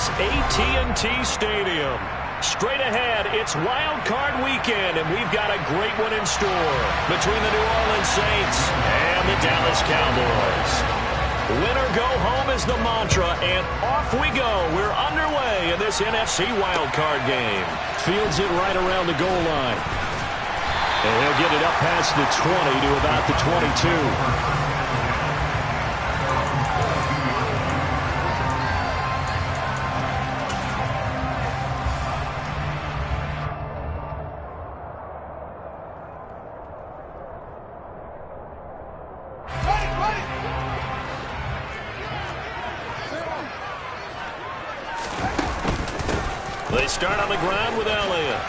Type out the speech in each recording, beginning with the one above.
Dallas AT&T Stadium. Straight ahead, it's wild card weekend, and we've got a great one in store between the New Orleans Saints and the Dallas Cowboys. Win or go home is the mantra, and off we go. We're underway in this NFC wild card game. Fields it right around the goal line. And he'll get it up past the 20 to about the 22. They start on the ground with Elliott.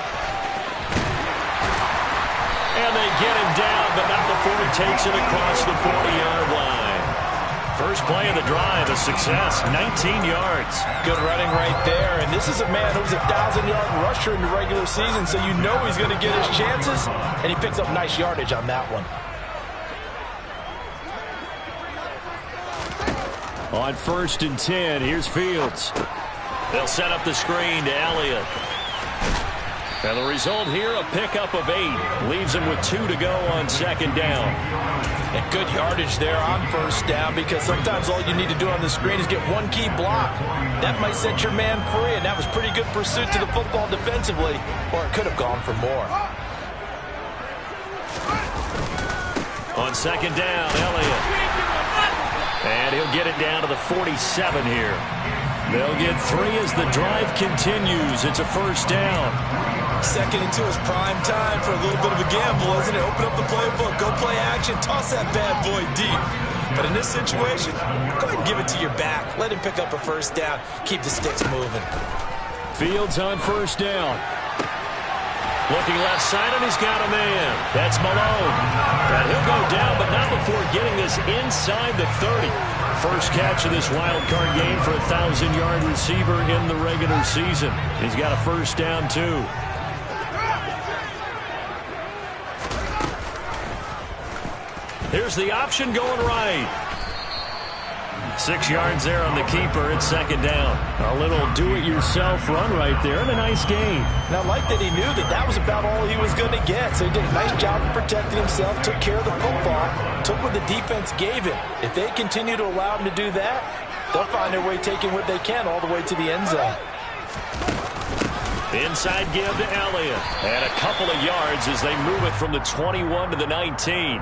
And they get him down, but not before he takes it across the 40-yard line. First play of the drive, a success, 19 yards. Good running right there, and this is a man who's a 1,000-yard rusher in the regular season, so you know he's going to get his chances, and he picks up nice yardage on that one. On 1st and 10, here's Fields. They'll set up the screen to Elliott. And the result here, a pickup of 8. Leaves him with 2 to go on 2nd down. And good yardage there on 1st down, because sometimes all you need to do on the screen is get one key block. That might set your man free, and that was pretty good pursuit to the football defensively, or it could have gone for more. On 2nd down, Elliott. And he'll get it down to the 47 here. They'll get 3 as the drive continues. It's a 1st down. Second into his prime time for a little bit of a gamble, isn't it? Open up the playbook, go play action, toss that bad boy deep. But in this situation, go ahead and give it to your back. Let him pick up a 1st down. Keep the sticks moving. Fields on 1st down. Looking left side, and he's got a man. That's Malone. And he'll go down, but not before getting this inside the 30. First catch of this wild card game for a 1,000-yard receiver in the regular season. He's got a 1st down, too. Here's the option going right. 6 yards there on the keeper. It's 2nd down. A little do-it-yourself run right there, and a nice gain. And I like that he knew that that was about all he was going to get. So he did a nice job of protecting himself, took care of the football, took what the defense gave him. If they continue to allow him to do that, they'll find their way taking what they can all the way to the end zone. Inside give to Elliott. And a couple of yards as they move it from the 21 to the 19.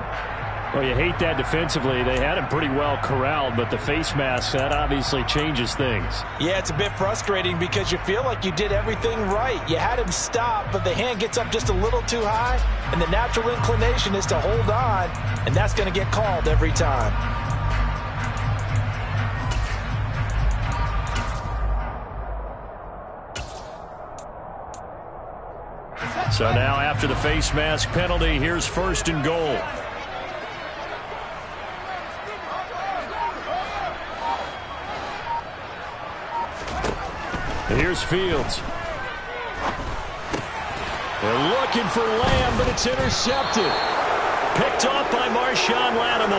Well, you hate that defensively. They had him pretty well corralled, but the face mask, that obviously changes things. Yeah, it's a bit frustrating because you feel like you did everything right. You had him stop, but the hand gets up just a little too high, and the natural inclination is to hold on, and that's going to get called every time. So now after the face mask penalty, here's 1st and goal. Here's Fields. They're looking for Lamb, but it's intercepted. Picked off by Marshawn Lattimore.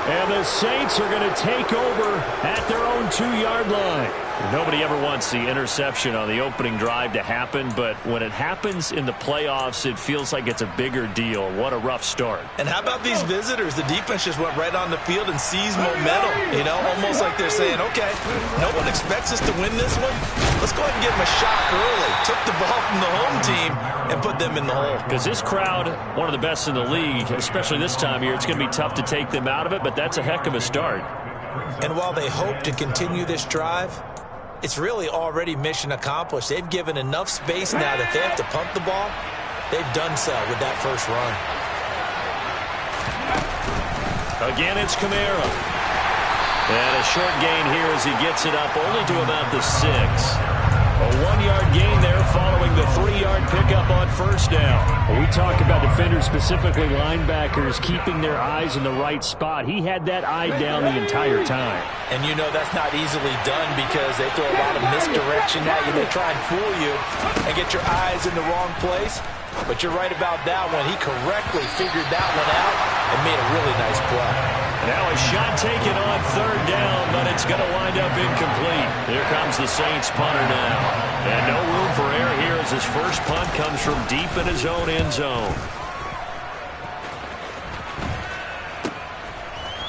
And the Saints are going to take over at their own 2-yard line. Nobody ever wants the interception on the opening drive to happen, but when it happens in the playoffs, it feels like it's a bigger deal. What a rough start. And how about these visitors? The defense just went right on the field and seized momentum. You know, almost like they're saying, okay, no one expects us to win this one. Let's go ahead and give them a shock early. Took the ball from the home team and put them in the hole. Because this crowd, one of the best in the league, especially this time of year, it's going to be tough to take them out of it, but that's a heck of a start. And while they hope to continue this drive, it's really already mission accomplished. They've given enough space now that they have to punt the ball. They've done so with that first run. Again, it's Kamara. And a short gain here as he gets it up only to about the 6. A 1-yard gain there following the 3-yard pickup on 1st down. Well, we talk about defenders, specifically linebackers, keeping their eyes in the right spot. He had that eye down the entire time. And you know that's not easily done because they throw a lot of misdirection at you. They try and fool you and get your eyes in the wrong place. But you're right about that one. He correctly figured that one out and made a really nice play. Now a shot taken on third down, but it's going to wind up incomplete. Here comes the Saints punter now. And no room for error here as his first punt comes from deep in his own end zone.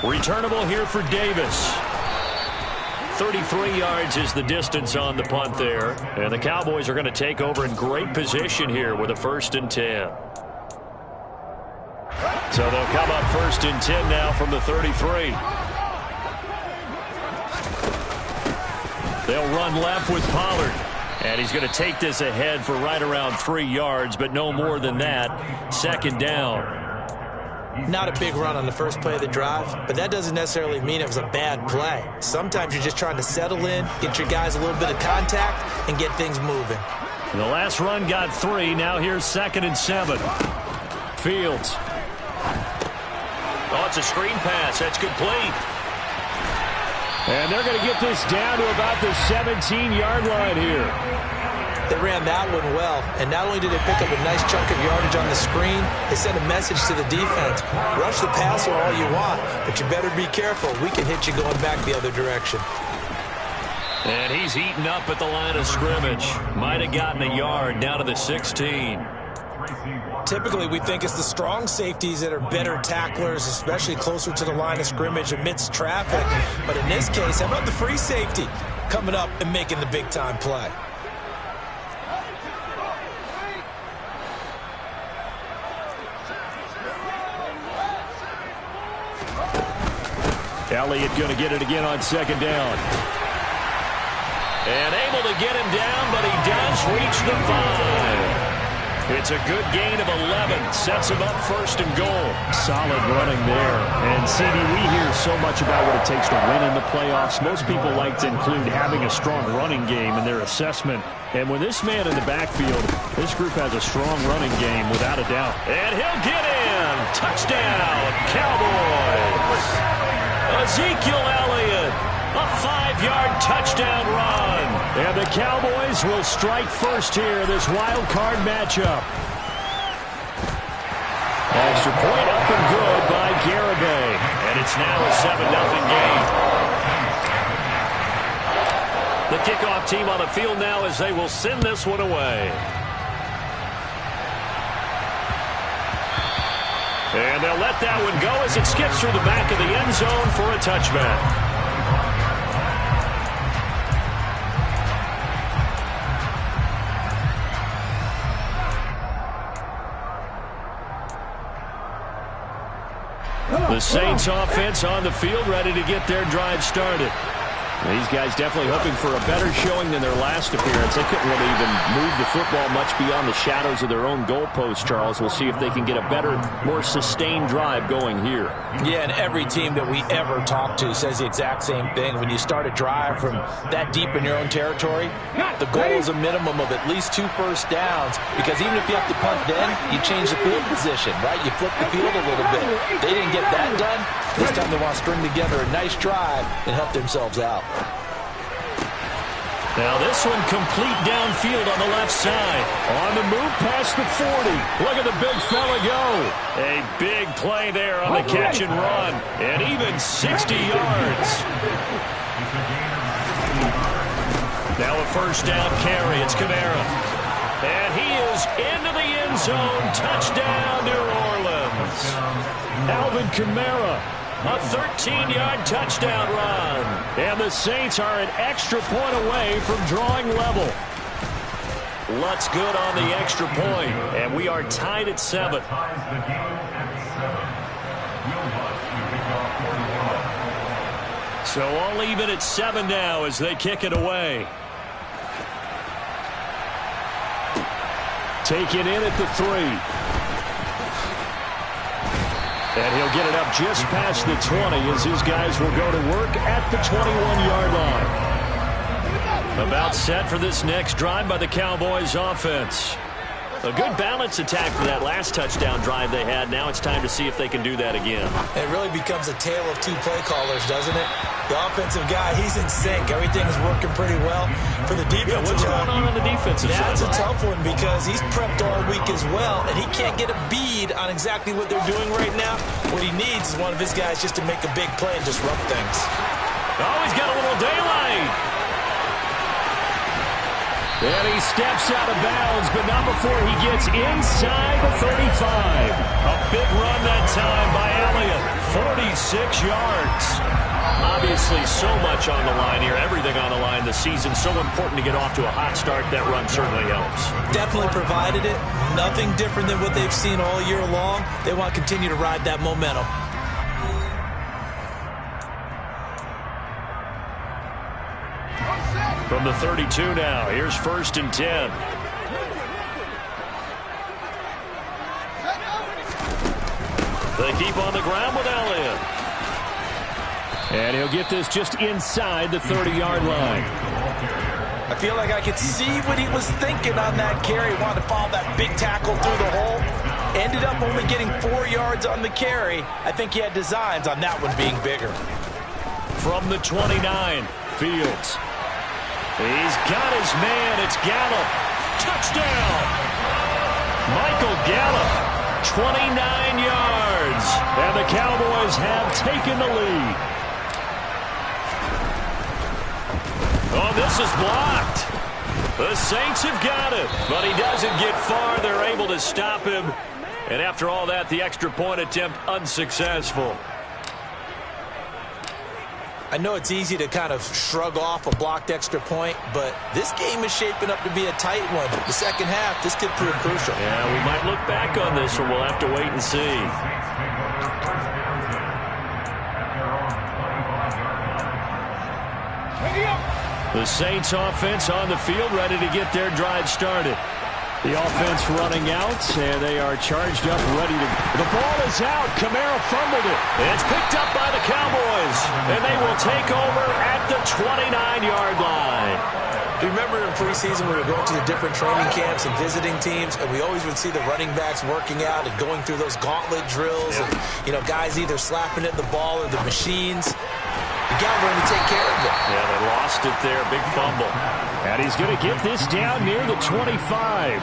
Returnable here for Davis. 33 yards is the distance on the punt there. And the Cowboys are going to take over in great position here with a 1st and 10. So they'll come up 1st and 10 now from the 33. They'll run left with Pollard. And he's going to take this ahead for right around 3 yards, but no more than that. 2nd down. Not a big run on the first play of the drive, but that doesn't necessarily mean it was a bad play. Sometimes you're just trying to settle in, get your guys a little bit of contact, and get things moving. The last run got 3. Now here's 2nd and 7. Fields. Oh, it's a screen pass. That's complete. And they're going to get this down to about the 17-yard line here. They ran that one well, and not only did they pick up a nice chunk of yardage on the screen, they sent a message to the defense. Rush the passer all you want, but you better be careful. We can hit you going back the other direction. And he's eaten up at the line of scrimmage. Might have gotten a yard down to the 16. Typically, we think it's the strong safeties that are better tacklers, especially closer to the line of scrimmage amidst traffic. But in this case, how about the free safety coming up and making the big-time play? Elliott going to get it again on 2nd down. And able to get him down, but he does reach the 5. It's a good gain of 11. Sets him up 1st and goal. Solid running there. And, CD, we hear so much about what it takes to win in the playoffs. Most people like to include having a strong running game in their assessment. And with this man in the backfield, this group has a strong running game without a doubt. And he'll get in. Touchdown, Cowboys. Ezekiel Elliott, a 5-yard touchdown run. And the Cowboys will strike first here, this wild card matchup. Extra point up and good by Garibay. And it's now a 7-0 game. The kickoff team on the field now as they will send this one away. And they'll let that one go as it skips through the back of the end zone for a touchback. The Saints offense on the field ready to get their drive started. These guys definitely hoping for a better showing than their last appearance. They couldn't really even move the football much beyond the shadows of their own goalpost, Charles. We'll see if they can get a better, more sustained drive going here. Yeah, and every team that we ever talk to says the exact same thing. When you start a drive from that deep in your own territory, the goal is a minimum of at least 2 first downs, because even if you have to punt then, you change the field position, right? You flip the field a little bit. They didn't get that done. This time they want to string together a nice drive and help themselves out. Now this one complete downfield on the left side. On the move past the 40. Look at the big fella go. A big play there on the catch and run. And even 60 yards. Now a first down carry. It's Kamara. And he is into the end zone. Touchdown, New Orleans. Alvin Kamara. A 13-yard touchdown run. And the Saints are an extra point away from drawing level. Lutz good on the extra point. And we are tied at 7. So all even at 7 now as they kick it away. Taken in at the 3. And he'll get it up just past the 20 as his guys will go to work at the 21-yard line. About set for this next drive by the Cowboys offense. A good balance attack for that last touchdown drive they had. Now it's time to see if they can do that again. It really becomes a tale of two play callers, doesn't it? The offensive guy, he's in sync. Everything's working pretty well. For the defensive what's going on the defensive side? That's a tough one because he's prepped all week as well, and he can't get a bead on exactly what they're doing right now. What he needs is one of his guys just to make a big play and disrupt things. Oh, he's got a little daylight. And he steps out of bounds, but not before he gets inside the 35. A big run that time by Elliott. 46 yards. Obviously, so much on the line here. Everything on the line this season. So important to get off to a hot start. That run certainly helps. Definitely provided it. Nothing different than what they've seen all year long. They want to continue to ride that momentum. From the 32 now, here's 1st and 10. They keep on the ground with Elliott. And he'll get this just inside the 30-yard line. I feel like I could see what he was thinking on that carry. Wanted to follow that big tackle through the hole. Ended up only getting 4 yards on the carry. I think he had designs on that one being bigger. From the 29, Fields. He's got his man. It's Gallup. Touchdown. Michael Gallup, 29 yards. And the Cowboys have taken the lead. Oh, this is blocked. The Saints have got it, but he doesn't get far. They're able to stop him. And after all that, the extra point attempt unsuccessful. I know it's easy to kind of shrug off a blocked extra point, but this game is shaping up to be a tight one. The second half, this could prove crucial. Yeah, we might look back on this, or we'll have to wait and see. The Saints offense on the field, ready to get their drive started. The offense running out, and they are charged up, ready to... The ball is out. Kamara fumbled it. It's picked up by the Cowboys, and they will take over at the 29-yard line. Remember in preseason we were going to the different training camps and visiting teams, and we always would see the running backs working out and going through those gauntlet drills, and, you know, guys either slapping at the ball or the machines. You got to learn to take care of it. Yeah, they lost it there. Big fumble. And he's going to get this down near the 25.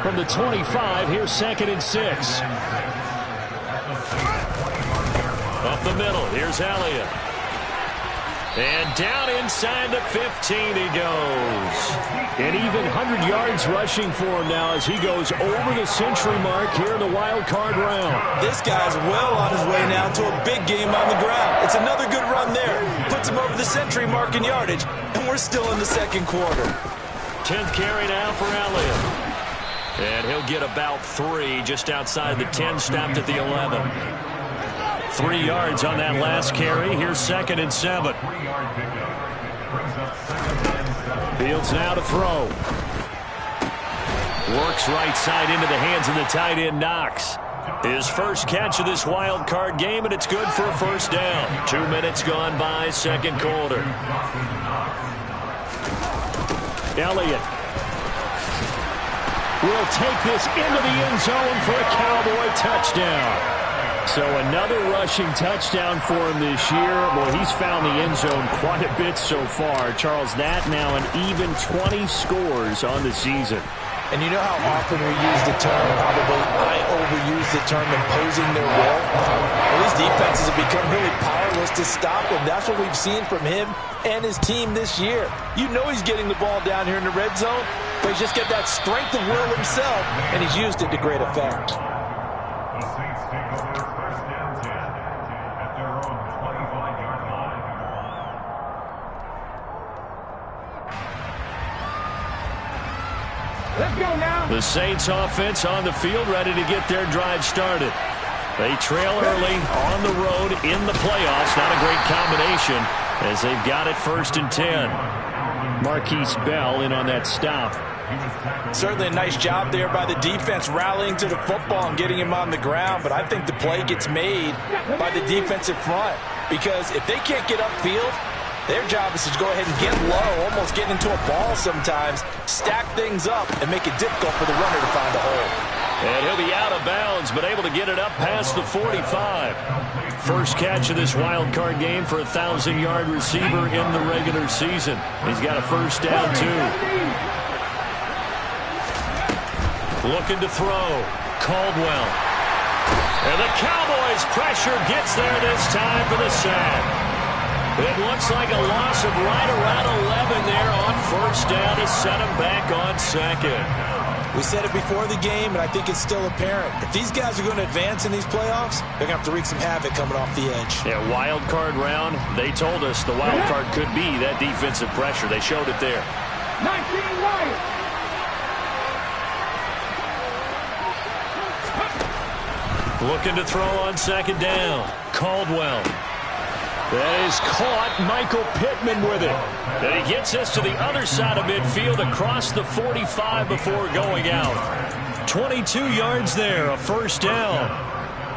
From the 25, here's 2nd and 6. Up the middle, here's Elliott. And down inside the 15 he goes. And even 100 yards rushing for him now as he goes over the century mark here in the wild card round. This guy's well on his way now to a big game on the ground. It's another good run there. Puts him over the century mark in yardage, and we're still in the second quarter. 10th carry now for Elliott. And he'll get about 3 just outside the 10, stopped at the 11. 3 yards on that last carry. Here's 2nd and 7. Fields now to throw. Works right side into the hands of the tight end, Knox. His first catch of this wild card game, and it's good for a first down. 2 minutes gone by, second quarter. Elliott will take this into the end zone for a Cowboy touchdown. So another rushing touchdown for him this year. Well, he's found the end zone quite a bit so far. Charles, that now an even 20 scores on the season. And you know how often we use the term, probably I overuse the term imposing their will? Well, these defenses have become really powerless to stop him. That's what we've seen from him and his team this year. You know he's getting the ball down here in the red zone, but he's just got that strength of will himself, and he's used it to great effect. The Saints offense on the field, ready to get their drive started. They trail early on the road in the playoffs. Not a great combination as they've got it 1st and 10. Marquise Bell in on that stop. Certainly a nice job there by the defense rallying to the football and getting him on the ground, but I think the play gets made by the defensive front because if they can't get upfield, Their job is to go ahead and get low, almost get into a ball sometimes, stack things up, and make it difficult for the runner to find a hole. And he'll be out of bounds, but able to get it up past the 45. First catch of this wild card game for a 1,000-yard receiver in the regular season. He's got a first down, too. Looking to throw. Caldwell. And the Cowboys' pressure gets there this time for the sack. It looks like a loss of right around 11 there on first down to set him back on second. We said it before the game, and I think it's still apparent. If these guys are going to advance in these playoffs, they're going to have to wreak some havoc coming off the edge. Yeah, wild card round, they told us the wild card could be that defensive pressure. They showed it there. 19 right. Looking to throw on second down. Caldwell. That is caught. Michael Pittman with it. And he gets us to the other side of midfield across the 45 before going out. 22 yards there, a first down.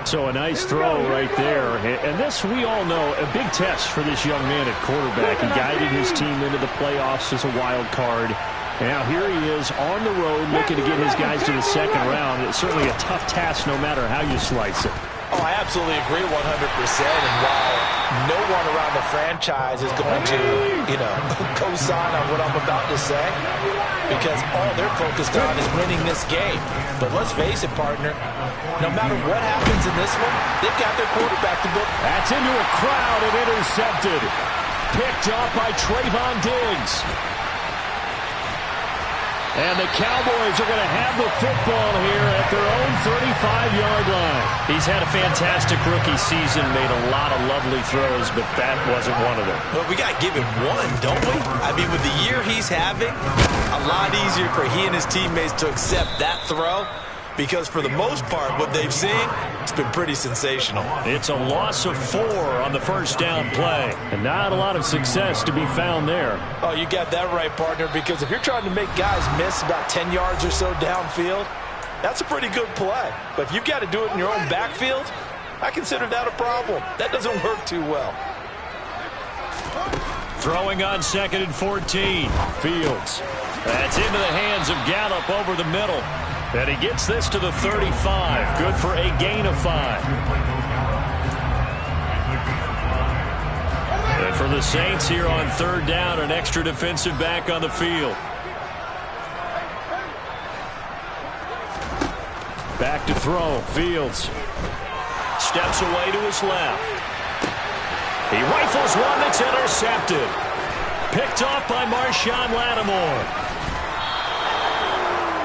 So a nice throw right there. And this, we all know, a big test for this young man at quarterback. He guided his team into the playoffs as a wild card. Now here he is on the road looking to get his guys to the second round. It's certainly a tough task no matter how you slice it. Oh, I absolutely agree 100%. And while no one around the franchise is going to, co-sign on what I'm about to say, because all they're focused on is winning this game. But let's face it, partner, no matter what happens in this one, they've got their quarterback to build. That's into a crowd and intercepted. Picked off by Trayvon Diggs. And the Cowboys are going to have the football here at their own 35-yard line. He's had a fantastic rookie season, made a lot of lovely throws, but that wasn't one of them. Well, we got to give him one, don't we? I mean, with the year he's having, a lot easier for he and his teammates to accept that throw, because for the most part, what they've seen, it's been pretty sensational. It's a loss of 4 on the first down play. And not a lot of success to be found there. Oh, you got that right, partner, because if you're trying to make guys miss about 10 yards or so downfield, that's a pretty good play. But if you've got to do it in your own backfield, I consider that a problem. That doesn't work too well. Throwing on 2nd and 14. Fields. That's into the hands of Gallup over the middle. And he gets this to the 35. Good for a gain of 5. And for the Saints here on third down, an extra defensive back on the field. Back to throw. Fields. Steps away to his left. He rifles one that's intercepted. Picked off by Marshawn Lattimore.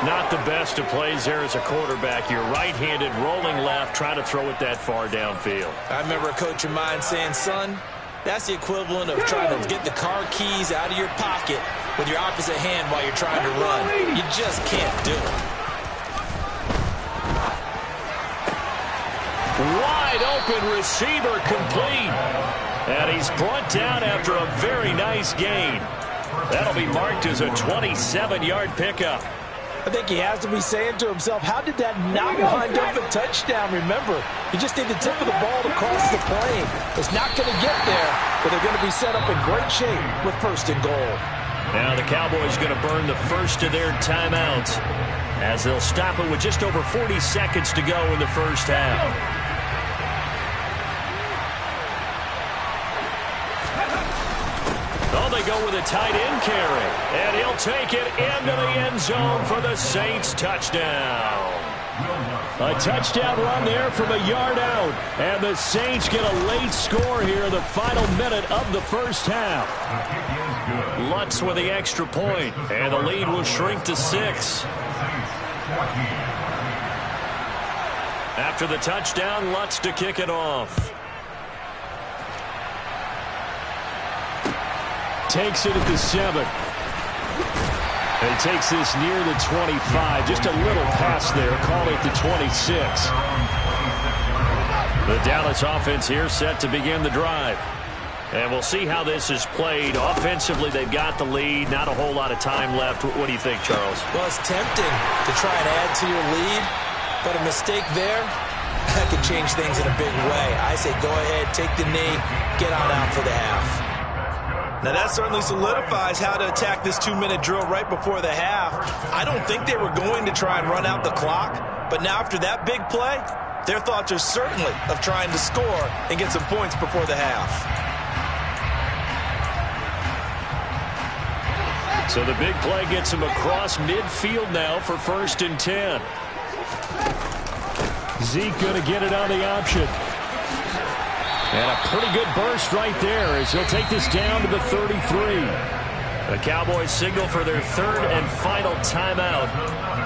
Not the best of plays there as a quarterback. You're right-handed, rolling left, trying to throw it that far downfield. I remember a coach of mine saying, son, that's the equivalent of trying to get the car keys out of your pocket with your opposite hand while you're trying to run. You just can't do it. Wide open receiver complete. And he's brought down after a very nice gain. That'll be marked as a 27-yard pickup. I think he has to be saying to himself, how did that not wind up a touchdown? Remember, you just need the tip of the ball to cross the plane. It's not going to get there, but they're going to be set up in great shape with first and goal. Now the Cowboys are going to burn the first of their timeouts as they'll stop it with just over 40 seconds to go in the first half. Oh, they go with a tight end carry. And he'll take it into the end zone for the Saints touchdown. A touchdown run there from a yard out. And the Saints get a late score here in the final minute of the first half. Lutz with the extra point. And the lead will shrink to 6. After the touchdown, Lutz to kick it off. Takes it at the 7. And he takes this near the 25. Just a little pass there. Call it the 26. The Dallas offense here set to begin the drive. And we'll see how this is played. Offensively, they've got the lead. Not a whole lot of time left. What do you think, Charles? Well, it's tempting to try and add to your lead, but a mistake there, that could change things in a big way. I say go ahead, take the knee, get on out for the half. Now, that certainly solidifies how to attack this 2-minute drill right before the half. I don't think they were going to try and run out the clock, but now after that big play, their thoughts are certainly of trying to score and get some points before the half. So the big play gets him across midfield now for 1st and 10. Zeke going to get it on the option. And a pretty good burst right there as he'll take this down to the 33. The Cowboys signal for their 3rd and final timeout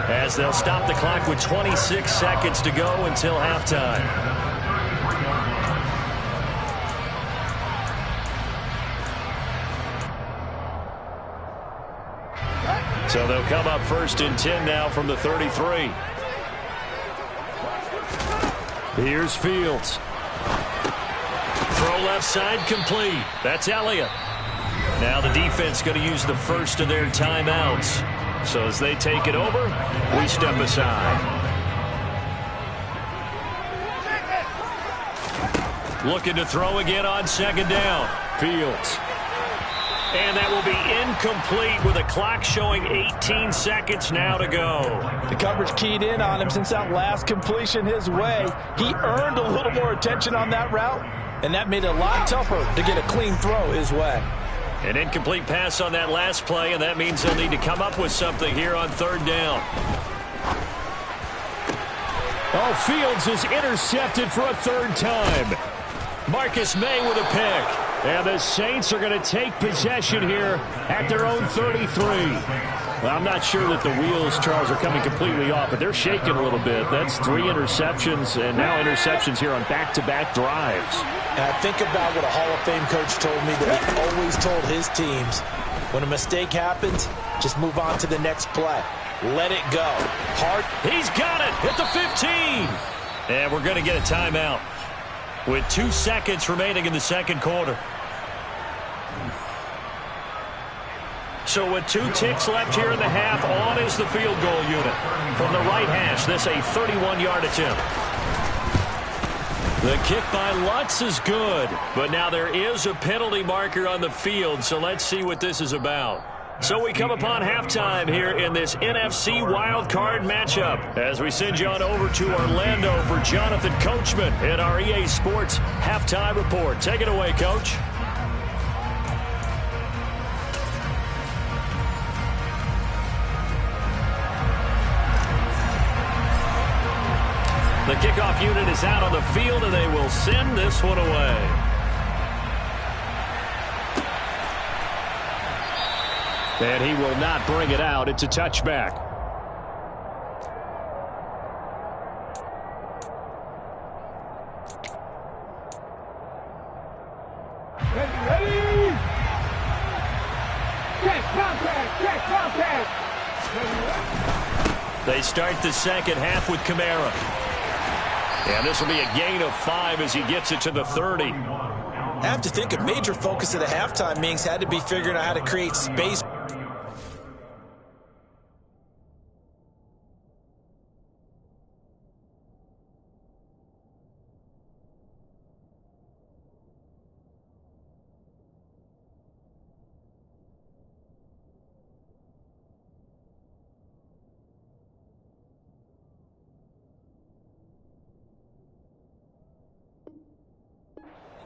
as they'll stop the clock with 26 seconds to go until halftime. So they'll come up 1st and 10 now from the 33. Here's Fields. Throw left side complete. That's Elliott. Now the defense going to use the first of their timeouts. So as they take it over, we step aside. Looking to throw again on 2nd down. Fields. And that will be incomplete with a clock showing 18 seconds now to go. The coverage keyed in on him since that last completion his way. He earned a little more attention on that route, and that made it a lot tougher to get a clean throw his way. An incomplete pass on that last play, and that means they'll need to come up with something here on 3rd down. Oh, Fields is intercepted for a 3rd time. Marcus May with a pick. And the Saints are going to take possession here at their own 33. Well, I'm not sure that the wheels, Charles, are coming completely off, but they're shaking a little bit. That's 3 interceptions, and now interceptions here on back-to-back drives. And I think about what a Hall of Fame coach told me that he always told his teams, when a mistake happens, just move on to the next play. Let it go. Hard. He's got it at the 15. And we're going to get a timeout with 2 seconds remaining in the 2nd quarter. So with 2 ticks left here in the half, on is the field goal unit. From the right hash, this a 31-yard attempt. The kick by Lutz is good, but now there is a penalty marker on the field, so let's see what this is about. So we come upon halftime here in this NFC wildcard matchup as we send you on over to Orlando for Jonathan Coachman in our EA Sports Halftime Report. Take it away, Coach. The kickoff unit is out on the field, and they will send this one away. And he will not bring it out. It's a touchback. Ready? Check contact. Check contact. They start the 2nd half with Kamara. And this will be a gain of 5 as he gets it to the 30. I have to think a major focus of the halftime meetings had to be figuring out how to create space.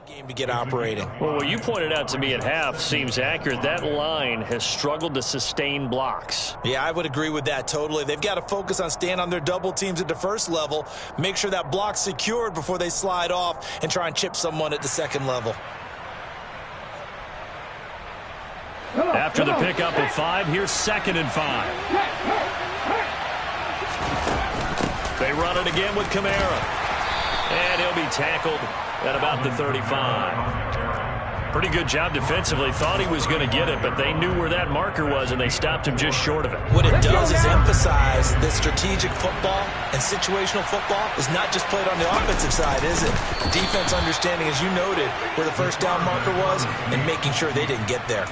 Game to get operating. Well, what you pointed out to me at half seems accurate. That line has struggled to sustain blocks. Yeah, I would agree with that totally. They've got to focus on staying on their double teams at the 1st level, make sure that block's secured before they slide off and try and chip someone at the 2nd level. After the pickup of 5, here's 2nd and 5. They run it again with Kamara. And he'll be tackled at about the 35. Pretty good job defensively. Thought he was going to get it, but they knew where that marker was, and they stopped him just short of it. What it does is emphasize that strategic football and situational football is not just played on the offensive side, is it? Defense understanding, as you noted, where the 1st down marker was and making sure they didn't get there.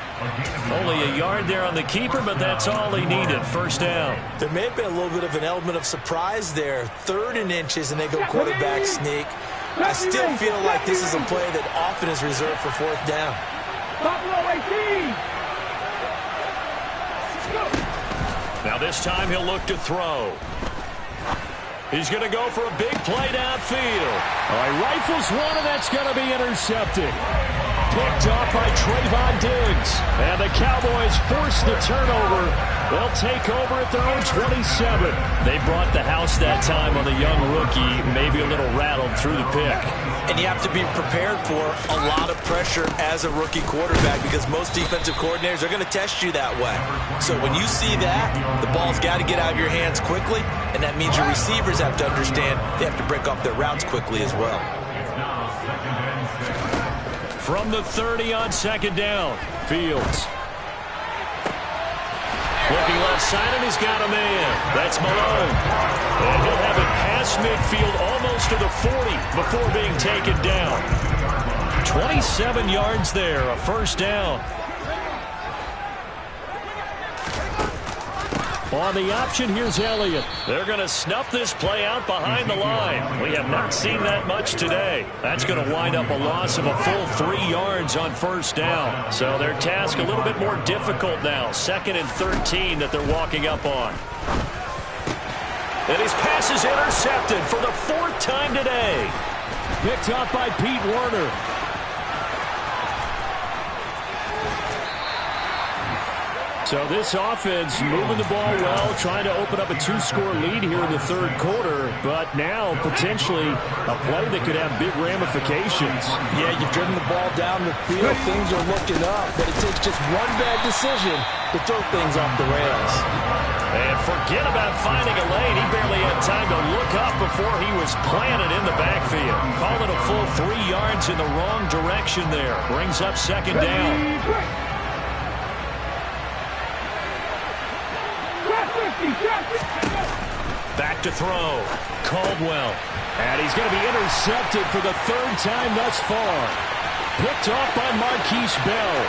Only a yard there on the keeper, but that's all he needed. 1st down. There may have been a little bit of an element of surprise there. 3rd and inches, and they go quarterback sneak. I still feel like this is a play that often is reserved for 4th down. Now this time he'll look to throw. He's going to go for a big play downfield. All right, rifles one, and that's going to be intercepted. Picked off by Trayvon Diggs. And the Cowboys force the turnover. They'll take over at their own 27. They brought the house that time on the young rookie, maybe a little rattled through the pick. And you have to be prepared for a lot of pressure as a rookie quarterback because most defensive coordinators are going to test you that way. So when you see that, the ball's got to get out of your hands quickly, and that means your receivers have to understand they have to break off their routes quickly as well. From the 30 on second down, Fields. Looking left side, and he's got a man. That's Malone. And he'll have it past midfield almost to the 40 before being taken down. 27 yards there, a first down. On the option, here's Elliott. They're going to snuff this play out behind the line. We have not seen that much today. That's going to wind up a loss of a full 3 yards on first down. So their task a little bit more difficult now. 2nd and 13 that they're walking up on. And his pass is intercepted for the 4th time today. Picked up by Pete Werner. So this offense moving the ball well, trying to open up a 2-score lead here in the 3rd quarter, but now potentially a play that could have big ramifications. Yeah, you've driven the ball down the field. Things are looking up, but it takes just one bad decision to throw things off the rails. And forget about finding a lane. He barely had time to look up before he was planted in the backfield. Call it a full 3 yards in the wrong direction there. Brings up second down. Back to throw. Caldwell. And he's going to be intercepted for the 3rd time thus far. Picked off by Marquise Bell.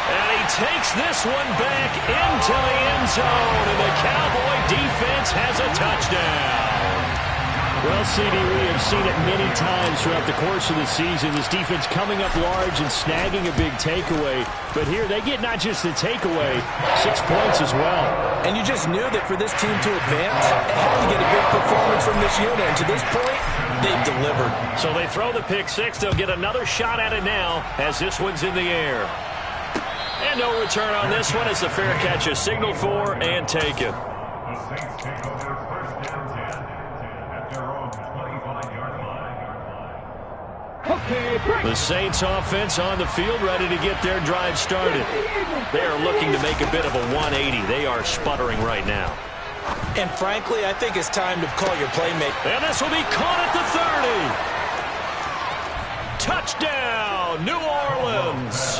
And he takes this one back into the end zone. And the Cowboy defense has a touchdown. Well, CD, we have seen it many times throughout the course of the season. This defense coming up large and snagging a big takeaway. But here they get not just the takeaway, 6 points as well. And you just knew that for this team to advance, it had to get a big performance from this unit. And to this point, they've delivered. So they throw the pick six. They'll get another shot at it now as this one's in the air. And no return on this one as the fair catch is signaled for and taken. The Saints offense on the field ready to get their drive started. They are looking to make a bit of a 180. They are sputtering right now. And frankly, I think it's time to call your playmaker. And this will be caught at the 30. Touchdown, New Orleans.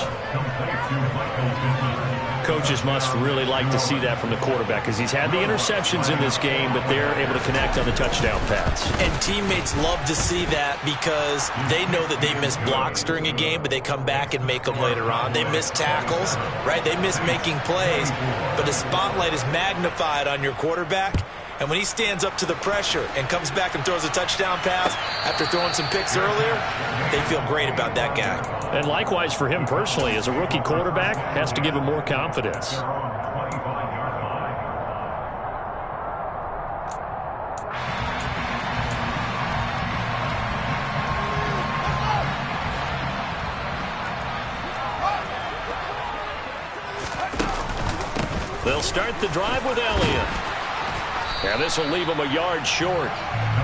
Coaches must really like to see that from the quarterback because he's had the interceptions in this game, but they're able to connect on the touchdown pass. And teammates love to see that because they know that they miss blocks during a game, but they come back and make them later on. They miss tackles, right? They miss making plays, but the spotlight is magnified on your quarterback. And when he stands up to the pressure and comes back and throws a touchdown pass after throwing some picks earlier, they feel great about that guy. And likewise for him personally, as a rookie quarterback, has to give him more confidence. They'll start the drive with Elliott. And this will leave him a yard short.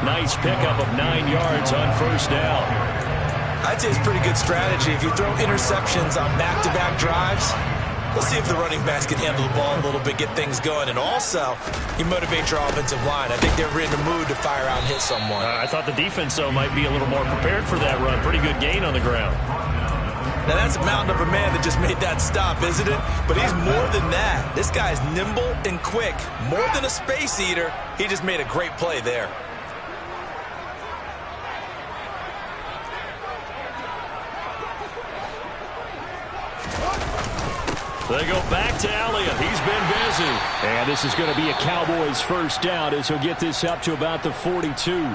Nice pickup of 9 yards on first down. I'd say it's pretty good strategy. If you throw interceptions on back-to-back drives, let's see if the running backs can handle the ball a little bit, get things going. And also, you motivate your offensive line. I think they're in the mood to fire out and hit someone. I thought the defense, though, might be a little more prepared for that run. Pretty good gain on the ground. Now, that's a mountain of a man that just made that stop, isn't it? But he's more than that. This guy's nimble and quick. More than a space eater, he just made a great play there. They go back to Elliott. He's been busy. And this is going to be a Cowboys first down as he'll get this up to about the 42.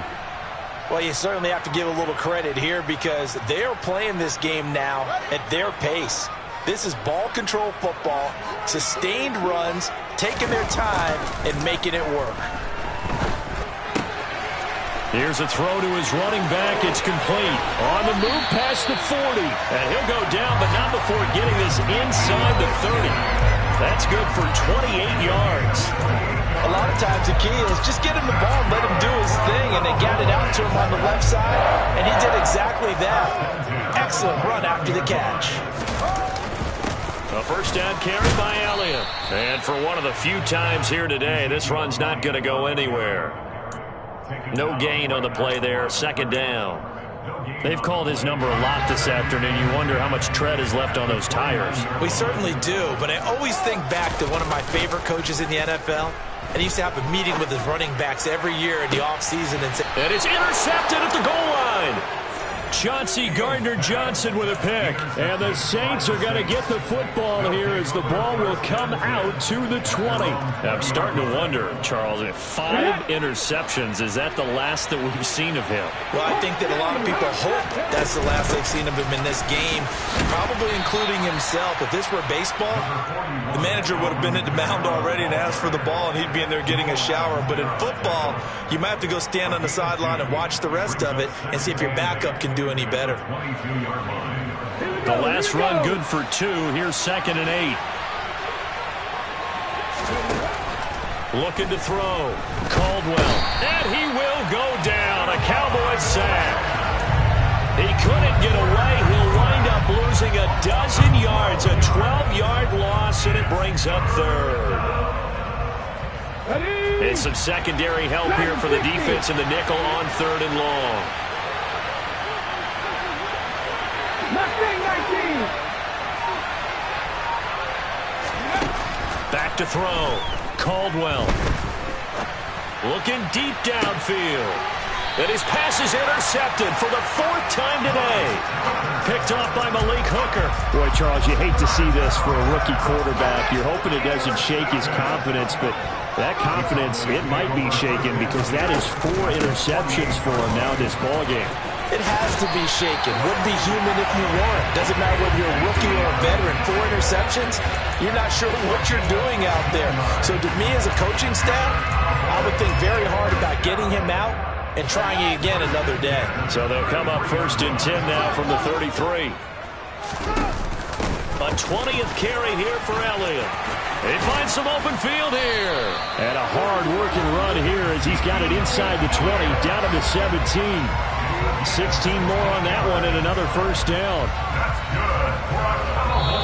Well, you certainly have to give a little credit here because they are playing this game now at their pace. This is ball control football, sustained runs, taking their time and making it work. Here's a throw to his running back. It's complete. On the move past the 40. And he'll go down, but not before getting this inside the 30. That's good for 28 yards. A lot of times the key is just get him the ball and let him do his thing, and they got it out to him on the left side, and he did exactly that. Excellent run after the catch. A first down carry by Elliott. And for one of the few times here today, this run's not going to go anywhere. No gain on the play there, second down. They've called his number a lot this afternoon. You wonder how much tread is left on those tires. We certainly do, but I always think back to one of my favorite coaches in the NFL. And he used to have a meeting with his running backs every year in the offseason and say, and it's intercepted at the goal line. Chauncey Gardner-Johnson with a pick. And the Saints are going to get the football here as the ball will come out to the 20. I'm starting to wonder, Charles, 5 interceptions. Is that the last that we've seen of him? Well, I think that a lot of people hope that's the last they've seen of him in this game, probably including himself. If this were baseball, the manager would have been at the mound already and asked for the ball, and he'd be in there getting a shower. But in football, you might have to go stand on the sideline and watch the rest of it and see if your backup can do any better. The last run good for 2. Here's 2nd and 8. Looking to throw. Caldwell. And he will go down. A Cowboys sack. He couldn't get away. He'll wind up losing a dozen yards. A 12-yard loss, and it brings up 3rd. And some secondary help here for the defense in the nickel on 3rd and long. Back to throw. Caldwell. Looking deep downfield. And his pass is intercepted for the 4th time today. Picked off by Malik Hooker. Boy, Charles, you hate to see this for a rookie quarterback. You're hoping it doesn't shake his confidence, but that confidence, it might be shaken because that is 4 interceptions for him now this ballgame. It has to be shaken. Wouldn't be human if you weren't. Doesn't matter whether you're a rookie or a veteran. 4 interceptions, you're not sure what you're doing out there. So to me as a coaching staff, I would think very hard about getting him out and trying it again another day. So they'll come up 1st and 10 now from the 33. A 20th carry here for Elliott. He finds some open field here. And a hard-working run here as he's got it inside the 20, down to the 17. 16 more on that one and another first down.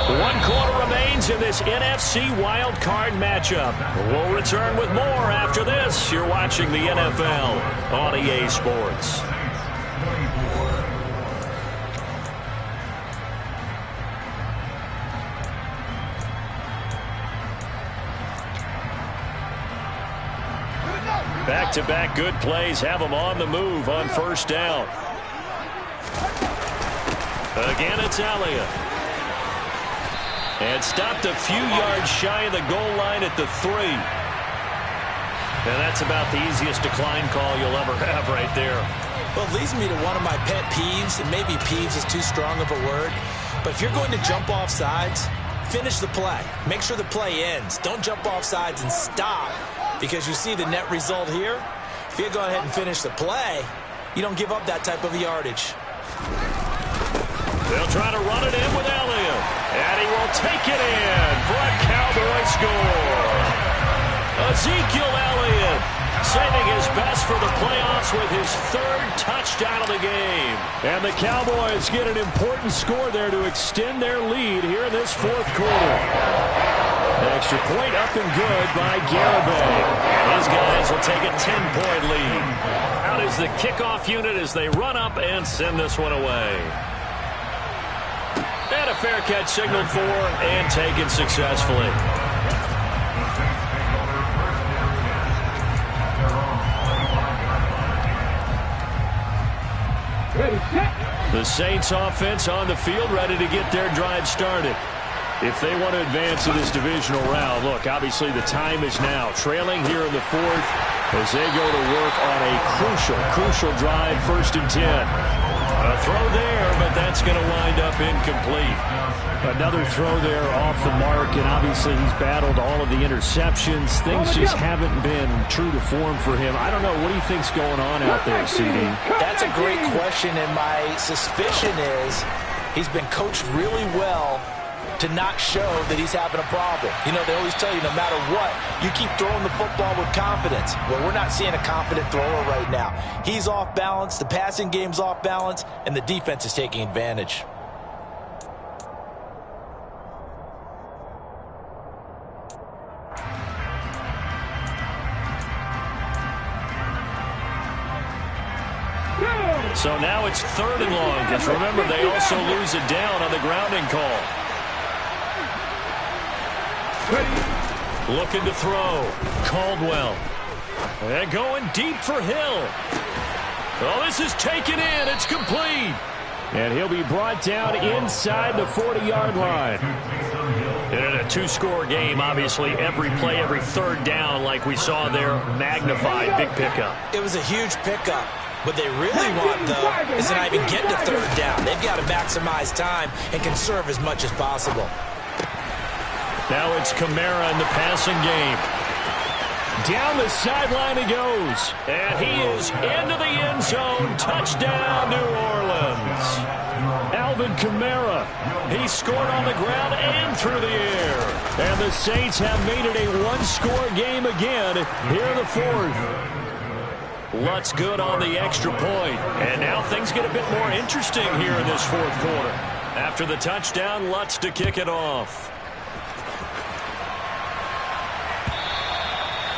1 quarter remains in this NFC wildcard matchup. We'll return with more after this. You're watching the NFL on EA Sports. Back-to-back good plays have them on the move on first down. Again, it's Elliott. And stopped a few yards shy of the goal line at the 3. And that's about the easiest decline call you'll ever have right there. Well, it leads me to one of my pet peeves, and maybe peeves is too strong of a word, but if you're going to jump off sides, finish the play. Make sure the play ends. Don't jump off sides and stop. Because you see the net result here. If you go ahead and finish the play, you don't give up that type of yardage. They'll try to run it in with Elliott. And he will take it in for a Cowboy score. Ezekiel Elliott saving his best for the playoffs with his 3rd touchdown of the game. And the Cowboys get an important score there to extend their lead here in this 4th quarter. Extra point up and good by Garibay. These guys will take a 10-point lead. Out is the kickoff unit as they run up and send this one away. And a fair catch signaled for and taken successfully. The Saints offense on the field ready to get their drive started. if they want to advance in this divisional round. Look, obviously the time is now. Trailing here in the fourth as they go to work on a crucial drive, 1st and 10. A throw there, but that's going to wind up incomplete. Another throw there off the mark, and obviously he's battled all of the interceptions. Things just haven't been true to form for him. I don't know. What do you think's going on out there, CD? That's a great question, and my suspicion is he's been coached really well to not show that he's having a problem. You know, they always tell you no matter what, you keep throwing the football with confidence. Well, we're not seeing a confident thrower right now. He's off balance, the passing game's off balance, and the defense is taking advantage. So now it's 3rd and long, because remember, they also lose it down on the grounding call. Looking to throw. Caldwell. And going deep for Hill. Oh, this is taken in. It's complete. And he'll be brought down inside the 40-yard line. In a 2-score game, obviously, every play, every 3rd down, like we saw there, magnified. Big pickup. It was a huge pickup. What they really want, though, is to not even get to 3rd down. They've got to maximize time and conserve as much as possible. Now it's Kamara in the passing game. Down the sideline he goes. And he is into the end zone. Touchdown, New Orleans. Alvin Kamara. He scored on the ground and through the air. And the Saints have made it a 1-score game again here in the 4th. Lutz good on the extra point. And now things get a bit more interesting here in this 4th quarter. After the touchdown, Lutz to kick it off.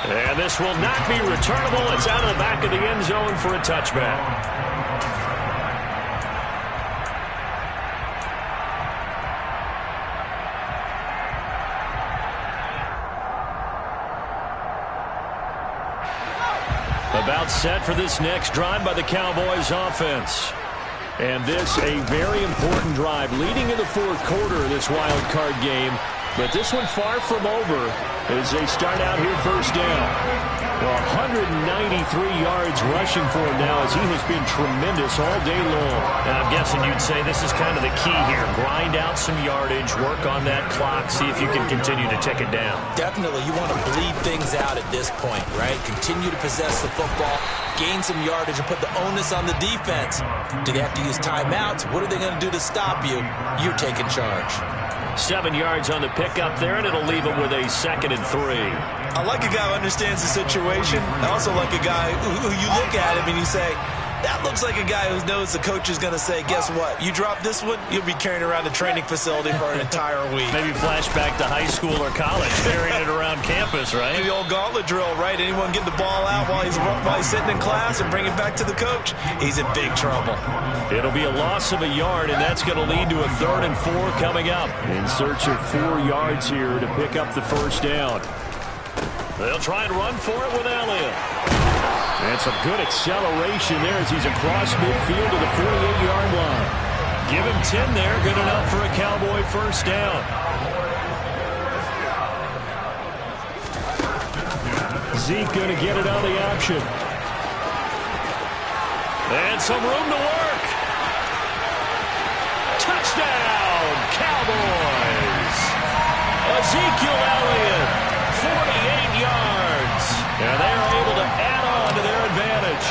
And this will not be returnable. It's out of the back of the end zone for a touchback. About set for this next drive by the Cowboys offense. And this a very important drive leading in the 4th quarter of this wild card game. But this one far from over as they start out here 1st down. Well, 193 yards rushing for him now as he has been tremendous all day long. And I'm guessing you'd say this is kind of the key here. Grind out some yardage, work on that clock, see if you can continue to tick it down. Definitely, you want to bleed things out at this point, right? Continue to possess the football, gain some yardage, and put the onus on the defense. Do they have to use timeouts? What are they going to do to stop you? You're taking charge. 7 yards on the pickup there, and it'll leave him with a 2nd and 3. I like a guy who understands the situation. I also like a guy who you look at him and you say, that looks like a guy who knows the coach is going to say, guess what? You drop this one, you'll be carrying around the training facility for an entire week. Maybe flashback to high school or college, carrying it around campus, right? The old gauntlet drill, right? Anyone get the ball out while he's sitting in class and bring it back to the coach, he's in big trouble. It'll be a loss of a yard, and that's going to lead to a 3rd and 4 coming up. In search of 4 yards here to pick up the 1st down. They'll try and run for it with Elliott. And some good acceleration there as he's across midfield to the 48-yard line. Give him 10 there, good enough for a Cowboy 1st down. Zeke going to get it on the option. And some room to work. Touchdown, Cowboys. Ezekiel Elliott, 48 yards. And they are able to add on to their advantage.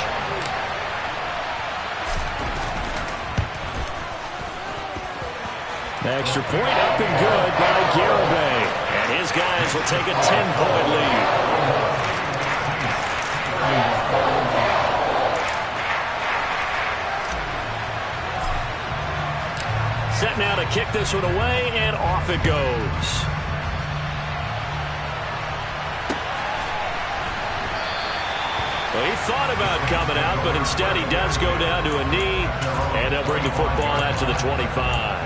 Extra point up and good by Garibay. And his guys will take a 10-point lead. Set now to kick this one away, and off it goes. Well, he thought about coming out, but instead he does go down to a knee, and they'll bring the football out to the 25.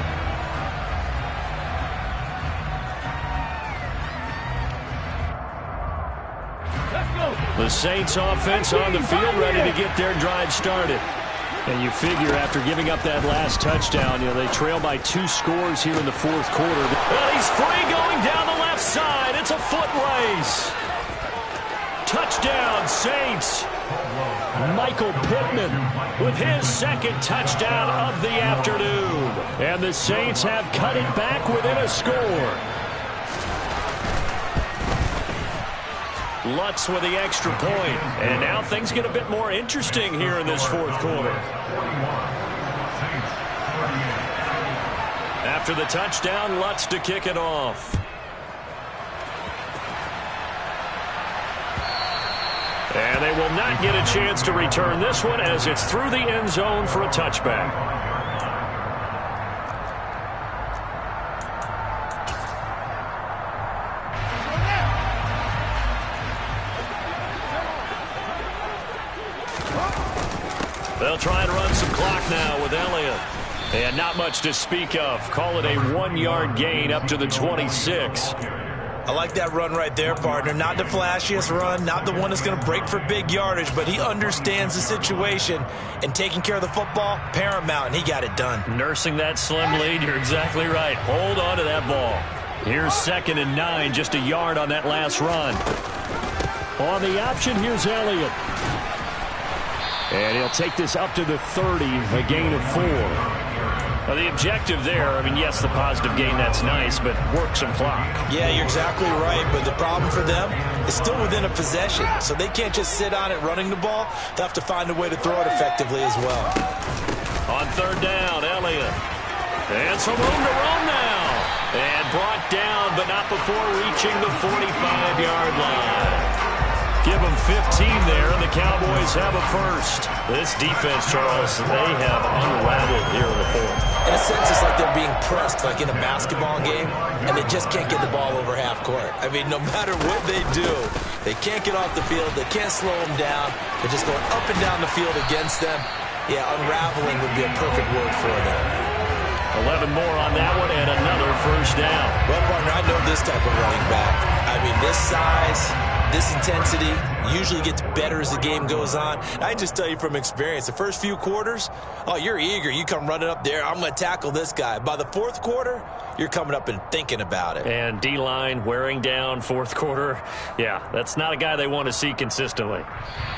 The Saints offense on the field ready to get their drive started. And you figure after giving up that last touchdown, they trail by 2 scores here in the fourth quarter. And he's free going down the left side. It's a foot race. Touchdown, Saints. Michael Pittman with his second touchdown of the afternoon. And the Saints have cut it back within a score. Lutz with the extra point. And now things get a bit more interesting here in this fourth quarter. After the touchdown, Lutz to kick it off. And they will not get a chance to return this one as it's through the end zone for a touchback. They'll try and run some clock now with Elliott. And not much to speak of. Call it a 1-yard gain up to the 26. I like that run right there, partner. Not the flashiest run, not the one that's going to break for big yardage, but he understands the situation, and taking care of the football, paramount, and he got it done. Nursing that slim lead, you're exactly right. Hold on to that ball. Here's 2nd and 9, just a yard on that last run. On the option, here's Elliott. And he'll take this up to the 30, a gain of 4. Well, the objective there, yes, the positive gain, that's nice, but work some clock. Yeah, you're exactly right, but the problem for them is still within a possession, so they can't just sit on it running the ball. They'll have to find a way to throw it effectively as well. On 3rd down, Elliott. And some room to run now. And brought down, but not before reaching the 45-yard line. Give them 15 there, and the Cowboys have a first. This defense, Charles, they have unraveled here in the fourth. In a sense, it's like they're being pressed, like in a basketball game, and they just can't get the ball over half court. No matter what they do, they can't get off the field. They can't slow them down. They're just going up and down the field against them. Yeah, unraveling would be a perfect word for them. 11 more on that one, and another first down. Well, partner, I know this type of running back. This size, this intensity usually gets better as the game goes on. I just tell you from experience, the first few quarters, you're eager. You come running up there, I'm going to tackle this guy. By the fourth quarter, you're coming up and thinking about it. And D-line wearing down fourth quarter. Yeah, that's not a guy they want to see consistently.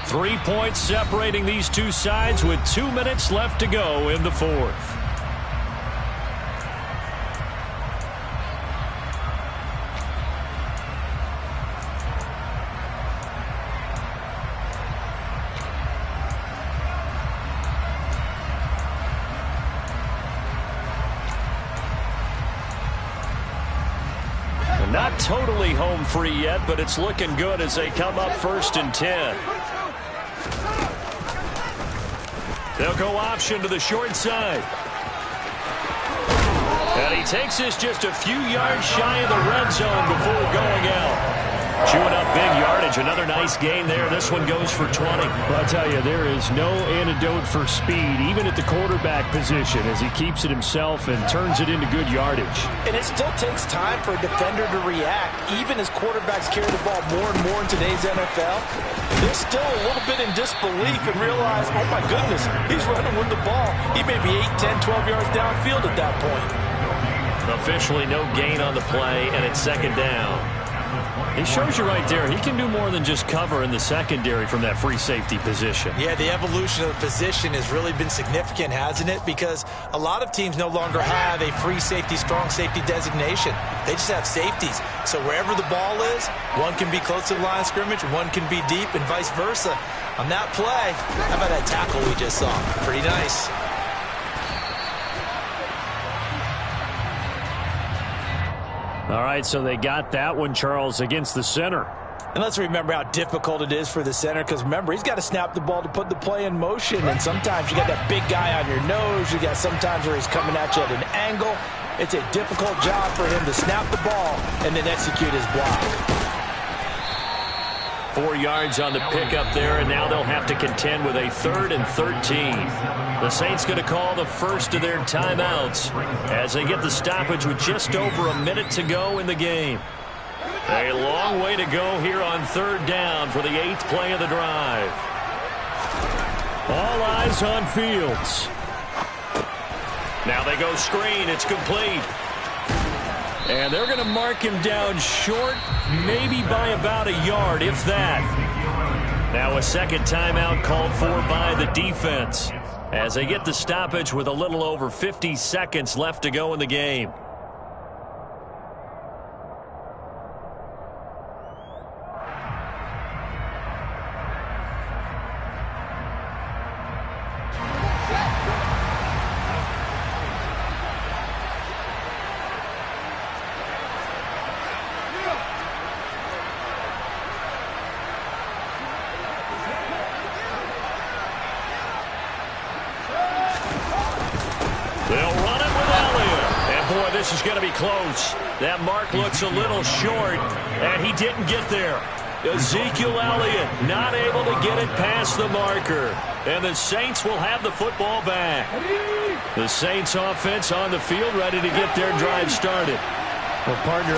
3 points separating these two sides with 2 minutes left to go in the fourth. Not totally home free yet, but it's looking good as they come up 1st and 10. They'll go option to the short side. And he takes this just a few yards shy of the red zone before going out. Chewing up big yardage. Another nice gain there. This one goes for 20. Well, I'll tell you, there is no antidote for speed, even at the quarterback position, as he keeps it himself and turns it into good yardage. And it still takes time for a defender to react. Even as quarterbacks carry the ball more and more in today's NFL, they're still a little bit in disbelief and realize, oh my goodness, he's running with the ball. He may be 8, 10, 12 yards downfield at that point. Officially no gain on the play, and it's 2nd down. He shows you right there, he can do more than just cover in the secondary from that free safety position. Yeah, the evolution of the position has really been significant, hasn't it? Because a lot of teams no longer have a free safety, strong safety designation. They just have safeties. So wherever the ball is, one can be close to the line of scrimmage, one can be deep, and vice versa. On that play, how about that tackle we just saw? Pretty nice. All right, so they got that one, Charles, against the center. And let's remember how difficult it is for the center, because remember, he's got to snap the ball to put the play in motion, and sometimes you got that big guy on your nose. You got sometimes where he's coming at you at an angle. It's a difficult job for him to snap the ball and then execute his block. 4 yards on the pickup there, and now they'll have to contend with a 3rd and 13. The Saints going to call the first of their timeouts as they get the stoppage with just over a minute to go in the game. A long way to go here on 3rd down for the 8th play of the drive. All eyes on Fields. Now they go screen. It's complete. And they're going to mark him down short, maybe by about a yard, if that. Now a second timeout called for by the defense as they get the stoppage with a little over 50 seconds left to go in the game. This is going to be close. That mark looks a little short, and he didn't get there. Ezekiel Elliott not able to get it past the marker. And the Saints will have the football back. The Saints offense on the field ready to get their drive started. Well, partner,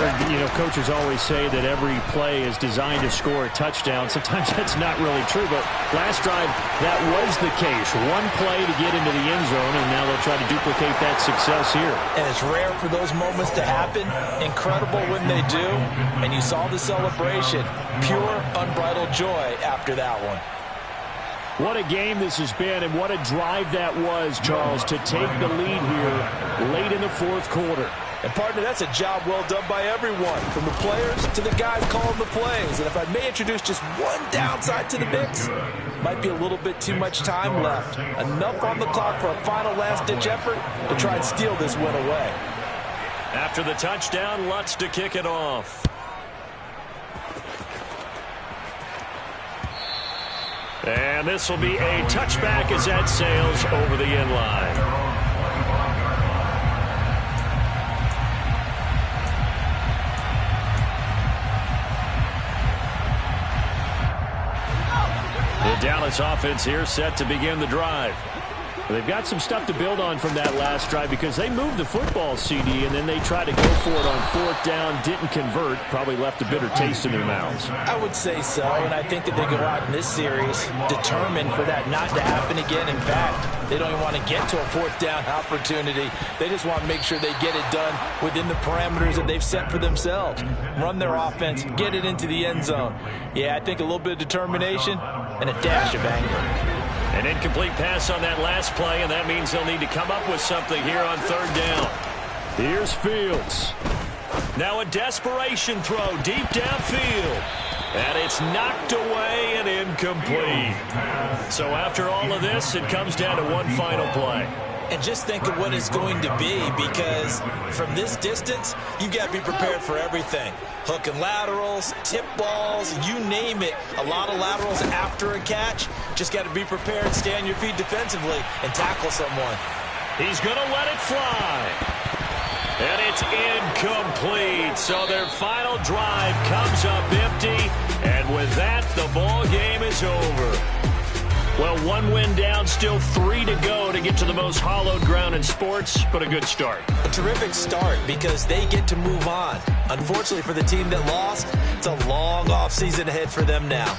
coaches always say that every play is designed to score a touchdown. Sometimes that's not really true, but last drive, that was the case. One play to get into the end zone, and now they'll try to duplicate that success here. And it's rare for those moments to happen. Incredible when they do. And you saw the celebration. Pure, unbridled joy after that one. What a game this has been, and what a drive that was, Charles, to take the lead here late in the fourth quarter. And, partner, that's a job well done by everyone, from the players to the guys calling the plays. And if I may introduce just one downside to the mix, might be a little bit too much time left. Enough on the clock for a final last-ditch effort to try and steal this win away. After the touchdown, Lutz to kick it off. And this will be a touchback as that sails over the end line. The Dallas offense here set to begin the drive. They've got some stuff to build on from that last drive because they moved the football, CD, and then they tried to go for it on fourth down, didn't convert, probably left a bitter taste in their mouths. I would say so, and I think that they go out in this series determined for that not to happen again. In fact, they don't even want to get to a fourth down opportunity. They just want to make sure they get it done within the parameters that they've set for themselves. Run their offense, get it into the end zone. Yeah, I think a little bit of determination and a dash of anger. An incomplete pass on that last play, and that means they'll need to come up with something here on third down. Here's Fields. Now a desperation throw deep downfield. And it's knocked away and incomplete. So after all of this, it comes down to one final play. And just think of what it's going to be, because from this distance, you've got to be prepared for everything. Hook and laterals, tip balls, you name it. A lot of laterals after a catch. Just got to be prepared, stay on your feet defensively, and tackle someone. He's going to let it fly. And it's incomplete. So their final drive comes up empty. And with that, the ball game is over. Well, one win down, still 3 to go to get to the most hallowed ground in sports, but a good start. A terrific start because they get to move on. Unfortunately for the team that lost, it's a long offseason ahead for them now.